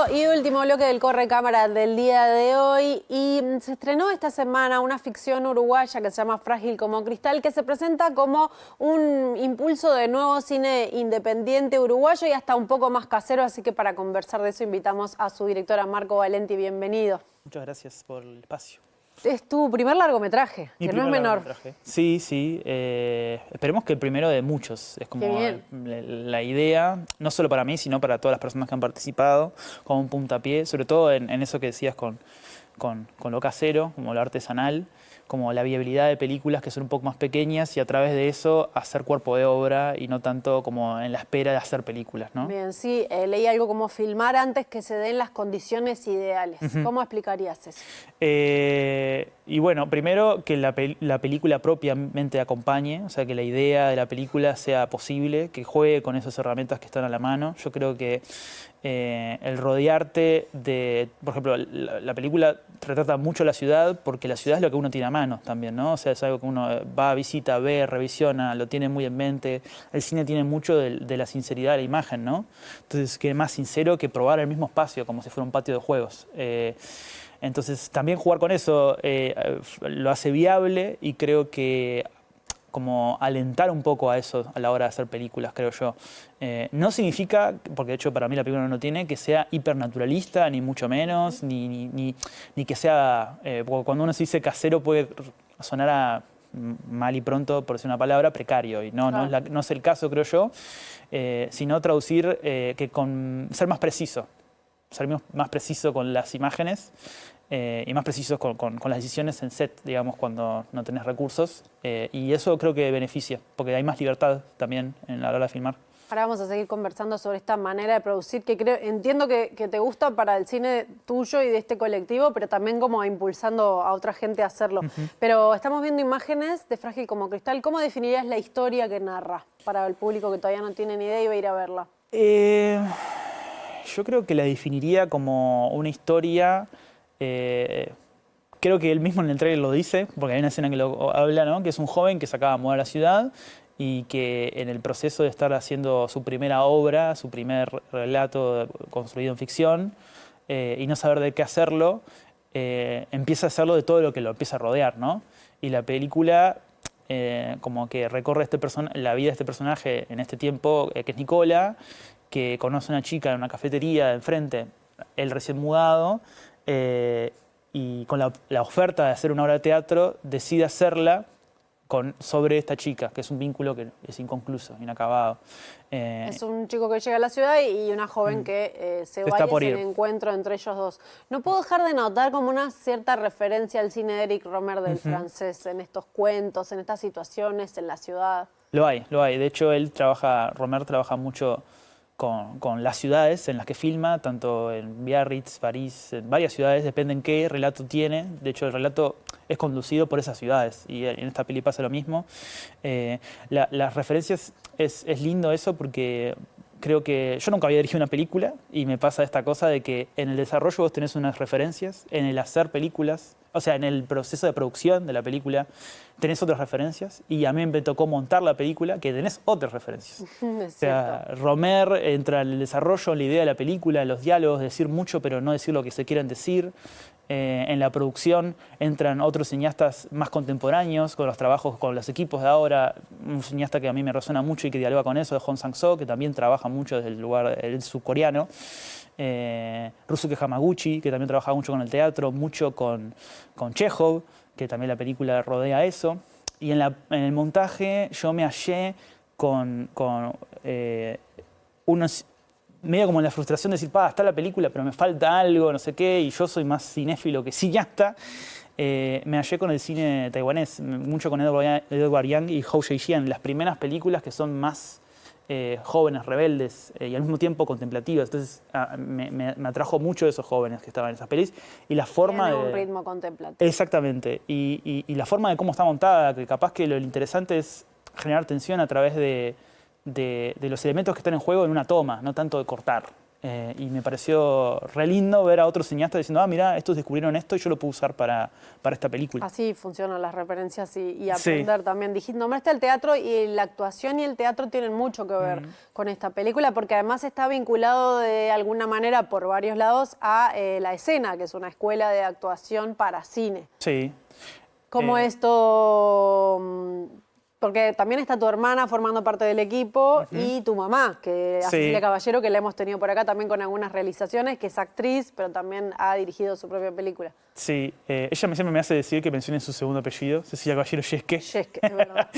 Segundo y último bloque del Corre Cámara del día de hoy, y se estrenó esta semana una ficción uruguaya que se llama Frágil como Cristal, que se presenta como un impulso de nuevo cine independiente uruguayo y hasta un poco más casero, así que para conversar de eso invitamos a su directora Marco Valenti. Bienvenido. Muchas gracias por el espacio. Es tu primer largometraje, que no es menor. Sí, sí. Esperemos que el primero de muchos. Es como la idea, no solo para mí, sino para todas las personas que han participado, como un puntapié, sobre todo en eso que decías con lo casero, como lo artesanal, como la viabilidad de películas que son un poco más pequeñas y a través de eso hacer cuerpo de obra y no tanto como en la espera de hacer películas, ¿no? Bien, sí, leí algo como filmar antes que se den las condiciones ideales. ¿Cómo explicarías eso? Y bueno, primero que la película propiamente acompañe, o sea, que la idea de la película sea posible, que juegue con esas herramientas que están a la mano. Yo creo que el rodearte de, por ejemplo, la película retrata mucho la ciudad porque la ciudad es lo que uno tiene a mano también, ¿no? O sea, es algo que uno va, visita, ve, revisiona, lo tiene muy en mente. El cine tiene mucho de la sinceridad de la imagen, ¿no? Entonces, ¿qué más sincero que probar el mismo espacio como si fuera un patio de juegos? Entonces, también jugar con eso lo hace viable y creo que como alentar un poco a eso a la hora de hacer películas, creo yo. No significa, porque de hecho para mí la película no tiene, que sea hipernaturalista, ni mucho menos, ni que sea, porque cuando uno se dice casero puede sonar a mal y pronto, por decir una palabra, precario, y no es el caso, creo yo, sino traducir que ser más preciso con las imágenes y más precisos con las decisiones en set, digamos, cuando no tenés recursos. Y eso creo que beneficia, porque hay más libertad también en la hora de filmar. Ahora vamos a seguir conversando sobre esta manera de producir que entiendo que te gusta para el cine tuyo y de este colectivo, pero también como impulsando a otra gente a hacerlo. Pero estamos viendo imágenes de Frágil como Cristal. ¿Cómo definirías la historia que narra para el público que todavía no tiene ni idea y va a ir a verla? Yo creo que la definiría como una historia. Creo que él mismo en el trailer lo dice, porque hay una escena que lo habla, ¿no? Que es un joven que se acaba de mudar a la ciudad y que en el proceso de estar haciendo su primera obra, su primer relato construido en ficción, y no saber de qué hacerlo, empieza a hacerlo de todo lo que lo empieza a rodear, ¿no? Y la película como que recorre la vida de este personaje en este tiempo, que es Nicola, que conoce a una chica en una cafetería de enfrente, él recién mudado, y con la oferta de hacer una obra de teatro decide hacerla sobre esta chica, que es un vínculo que es inconcluso, inacabado. Es un chico que llega a la ciudad y una joven que se va, y es el encuentro entre ellos dos. No puedo dejar de notar como una cierta referencia al cine de Eric Rohmer del francés, en estos cuentos, en estas situaciones, en la ciudad. Lo hay. De hecho, Rohmer trabaja mucho con las ciudades en las que filma, tanto en Biarritz, París, en varias ciudades, depende en qué relato tiene. De hecho, el relato es conducido por esas ciudades y en esta peli pasa lo mismo. Las referencias, es lindo eso porque creo que yo nunca había dirigido una película y me pasa esta cosa de que en el desarrollo vos tenés unas referencias, en el hacer películas, o sea, en el proceso de producción de la película tenés otras referencias y a mí me tocó montar la película que tenés otras referencias. O sea, Rohmer entra en el desarrollo, en la idea de la película, en los diálogos, decir mucho pero no decir lo que se quieren decir. En la producción entran otros cineastas más contemporáneos con los trabajos con los equipos de ahora. Un cineasta que a mí me resuena mucho y que dialoga con eso es Hong Sang-soo, que también trabaja mucho desde el lugar del subcoreano. Ryusuke Hamaguchi, que también trabaja mucho con el teatro, mucho con Chekhov, que también la película rodea eso. Y en el montaje yo me hallé con unos... medio como en la frustración de decir, está la película, pero me falta algo, no sé qué, y yo soy más cinéfilo que cineasta. Me hallé con el cine taiwanés, mucho con Edward Yang y Hou Hsieh-hsien, las primeras películas que son más jóvenes, rebeldes y al mismo tiempo contemplativas. Entonces me atrajo mucho esos jóvenes que estaban en esas pelis. Y la forma tiene un ritmo contemplativo. Exactamente. Y la forma de cómo está montada, que capaz que lo interesante es generar tensión a través de los elementos que están en juego en una toma, no tanto de cortar. Y me pareció re lindo ver a otros cineastas diciendo, mirá, estos descubrieron esto y yo lo puedo usar para esta película. Así funcionan las referencias y aprender también. Dijiste, nombraste el teatro y la actuación y el teatro tienen mucho que ver con esta película, porque además está vinculado de alguna manera por varios lados a La Escena, que es una escuela de actuación para cine. Sí. ¿Cómo esto...? Porque también está tu hermana formando parte del equipo y tu mamá, que es Cecilia Caballero, que la hemos tenido por acá también con algunas realizaciones, que es actriz, pero también ha dirigido su propia película. Sí, ella siempre me hace decir que mencione su segundo apellido, Cecilia Caballero Yesque. Yesque, es verdad.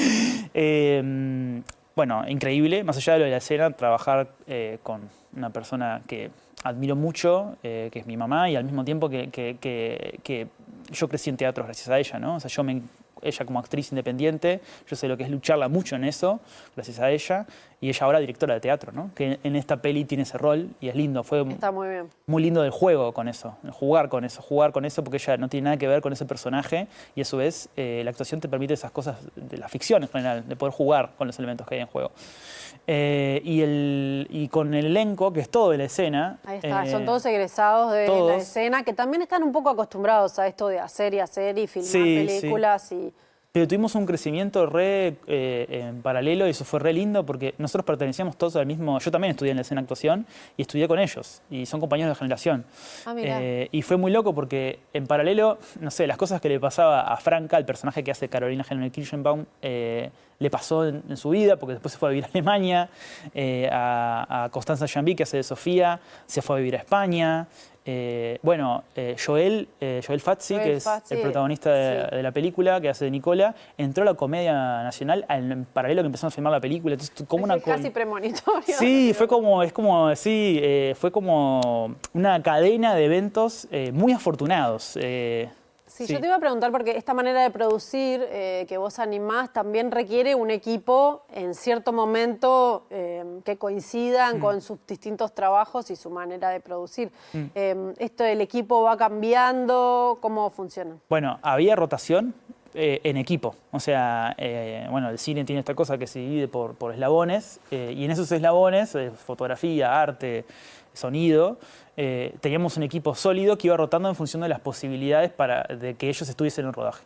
Bueno, increíble, más allá de lo de La Escena, trabajar con una persona que admiro mucho, que es mi mamá, y al mismo tiempo que yo crecí en teatro gracias a ella, ¿no? O sea, ella como actriz independiente, yo sé lo que es lucharla mucho en eso, gracias a ella, y ella ahora directora de teatro, ¿no? Que en esta peli tiene ese rol y es lindo. Está muy bien. Muy lindo del juego con eso, jugar con eso, porque ella no tiene nada que ver con ese personaje y a su vez la actuación te permite esas cosas de la ficción en general, de poder jugar con los elementos que hay en juego. Y con el elenco, que es todo de La Escena. Ahí está, son todos egresados de La Escena, que también están un poco acostumbrados a esto de hacer y filmar películas. Sí. Pero tuvimos un crecimiento en paralelo y eso fue re lindo porque nosotros pertenecíamos todos al mismo... Yo también estudié en La Escena Actuación y estudié con ellos y son compañeros de generación. Y fue muy loco porque en paralelo, no sé, las cosas que le pasaba a Franca, el personaje que hace Carolina Helene Kirchenbaum, le pasó en su vida porque después se fue a vivir a Alemania, a Constanza Jambi, que hace de Sofía, se fue a vivir a España. Joel Fazzi, que es el protagonista de la película, que hace de Nicola, entró a la Comedia Nacional en paralelo que empezamos a filmar la película. Entonces, casi premonitorio. Sí, fue como una cadena de eventos muy afortunados. Sí, yo te iba a preguntar porque esta manera de producir que vos animás también requiere un equipo en cierto momento que coincidan con sus distintos trabajos y su manera de producir. ¿El equipo va cambiando? ¿Cómo funciona? Bueno, había rotación en equipo. O sea, el cine tiene esta cosa que se divide por eslabones y en esos eslabones, fotografía, arte, sonido, teníamos un equipo sólido que iba rotando en función de las posibilidades de que ellos estuviesen en el rodaje.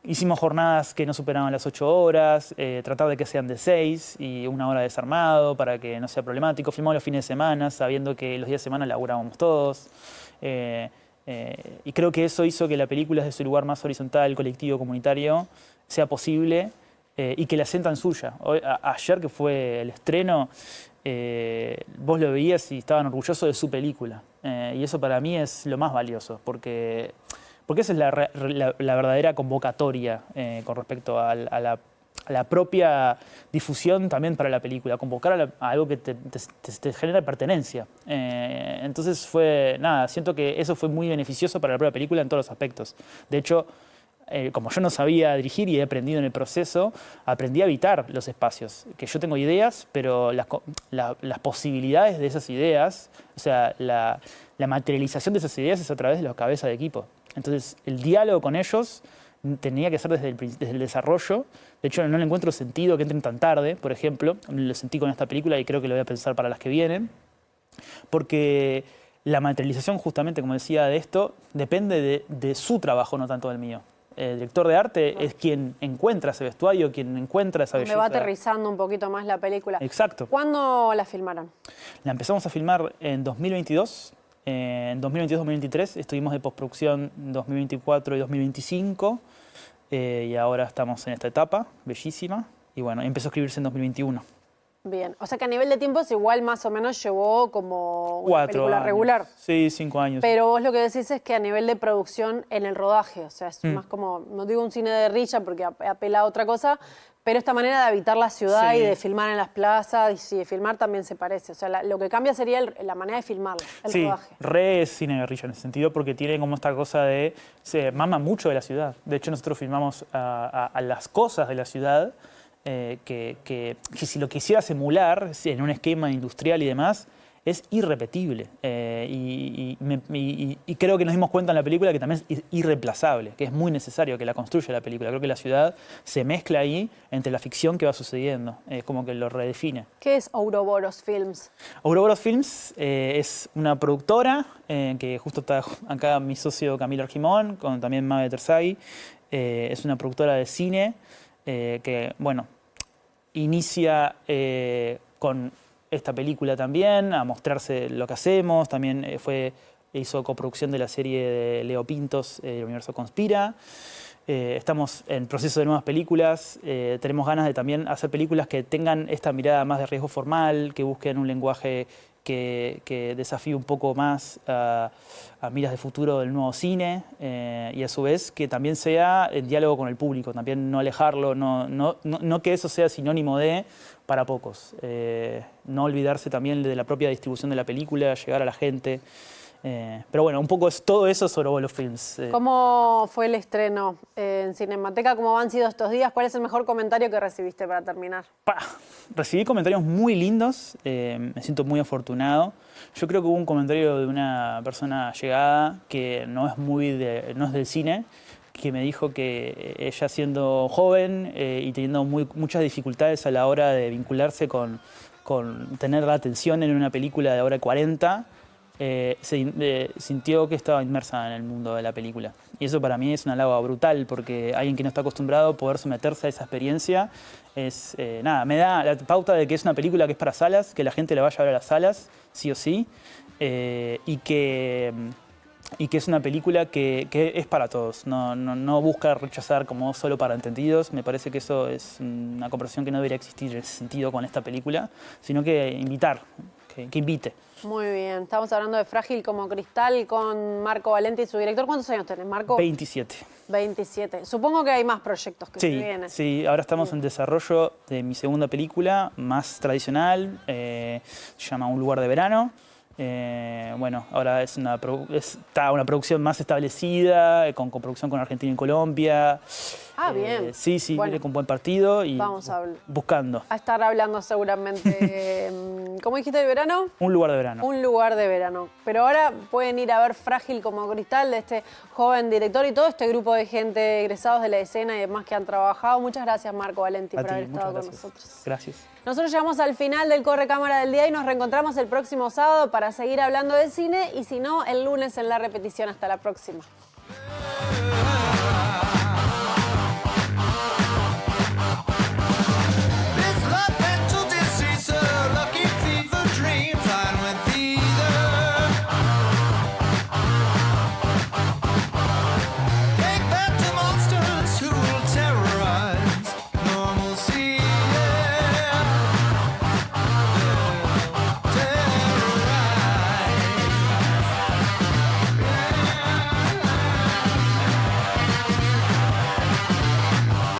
Hicimos jornadas que no superaban las 8 horas, tratar de que sean de 6 y 1 hora desarmado para que no sea problemático. Filmamos los fines de semana, sabiendo que los días de semana laburábamos todos. Y creo que eso hizo que la película desde su lugar más horizontal, colectivo, comunitario, sea posible y que la sientan suya. Ayer, que fue el estreno, vos lo veías y estaban orgullosos de su película. Y eso para mí es lo más valioso, porque esa es la verdadera convocatoria con respecto a la propia difusión también para la película, convocar a algo que te genera pertenencia. Entonces siento que eso fue muy beneficioso para la propia película en todos los aspectos. De hecho, como yo no sabía dirigir y he aprendido en el proceso, aprendí a habitar los espacios. Que yo tengo ideas, pero las posibilidades de esas ideas, o sea, la materialización de esas ideas es a través de las cabezas de equipo. Entonces, el diálogo con ellos tenía que ser desde el desarrollo. De hecho, no le encuentro sentido que entren tan tarde, por ejemplo. Lo sentí con esta película y creo que lo voy a pensar para las que vienen. Porque la materialización, justamente, como decía, de esto, depende de su trabajo, no tanto del mío. El director de arte es quien encuentra ese vestuario, quien encuentra esa belleza. Me va aterrizando un poquito más la película. Exacto. ¿Cuándo la filmaron? La empezamos a filmar en 2022. En 2022-2023 estuvimos de postproducción 2024 y 2025. Y ahora estamos en esta etapa, bellísima. Y bueno, empezó a escribirse en 2021. Bien, o sea que a nivel de tiempos igual más o menos llevó como una película años. Regular. Sí, 5 años. Pero vos lo que decís es que a nivel de producción en el rodaje, o sea, es más como, no digo un cine de guerrilla porque apela a otra cosa, pero esta manera de habitar la ciudad y de filmar en las plazas y de filmar también se parece. O sea, lo que cambia sería la manera de filmarla, el rodaje. Re es cine de guerrilla en ese sentido porque tiene como esta cosa se mama mucho de la ciudad. De hecho, nosotros filmamos a las cosas de la ciudad. Que si lo quisiera emular en un esquema industrial y demás, es irrepetible. Y creo que nos dimos cuenta en la película que también es irreemplazable, que es muy necesario que la construya la película. Creo que la ciudad se mezcla ahí entre la ficción que va sucediendo, como que lo redefine. ¿Qué es Ouroboros Films? Ouroboros Films es una productora que justo está acá mi socio Camilo Argimón, con también Mabe Terzaghi. Es una productora de cine que, bueno, inicia con esta película también, a mostrarse lo que hacemos. También hizo coproducción de la serie de Leo Pintos, El Universo Conspira. Estamos en proceso de nuevas películas. Tenemos ganas de también hacer películas que tengan esta mirada más de riesgo formal, que busquen un lenguaje que desafíe un poco más a miras de futuro del nuevo cine, y a su vez que también sea en diálogo con el público, también no alejarlo, no que eso sea sinónimo de para pocos. No olvidarse también de la propia distribución de la película, llegar a la gente. Pero bueno, un poco todo eso sobre Ouroboros Films. ¿Cómo fue el estreno en Cinemateca? ¿Cómo han sido estos días? ¿Cuál es el mejor comentario que recibiste para terminar? Recibí comentarios muy lindos, me siento muy afortunado. Yo creo que hubo un comentario de una persona llegada que no es del cine, que me dijo que ella siendo joven y teniendo muchas dificultades a la hora de vincularse con tener la atención en una película de hora 40, sintió que estaba inmersa en el mundo de la película. Y eso para mí es un halago brutal, porque alguien que no está acostumbrado a poder someterse a esa experiencia me da la pauta de que es una película que es para salas, que la gente la vaya a ver a las salas, sí o sí, y que es una película que es para todos, no busca rechazar como solo para entendidos. Me parece que eso es una conversación que no debería existir en ese sentido con esta película, sino que invitar, que invite. Muy bien, estamos hablando de Frágil como Cristal con Marco Valenti, su director. ¿Cuántos años tenés, Marco? 27. 27. Supongo que hay más proyectos que se vienen. Sí, ahora estamos en desarrollo de mi segunda película, más tradicional, se llama Un lugar de verano. Bueno, ahora está una producción más establecida, con coproducción con Argentina y Colombia. Ah, bien. Sí, bueno, viene con buen partido y vamos buscando. A estar hablando seguramente. ¿Cómo dijiste el verano? Un lugar de verano. Un lugar de verano. Pero ahora pueden ir a ver Frágil como Cristal, de este joven director y todo este grupo de gente egresados de la escena y demás que han trabajado. Muchas gracias, Marco Valenti, por haber estado con nosotros. Gracias. Nosotros llegamos al final del Corre Cámara del día y nos reencontramos el próximo sábado para seguir hablando de cine y si no, el lunes en la repetición. Hasta la próxima.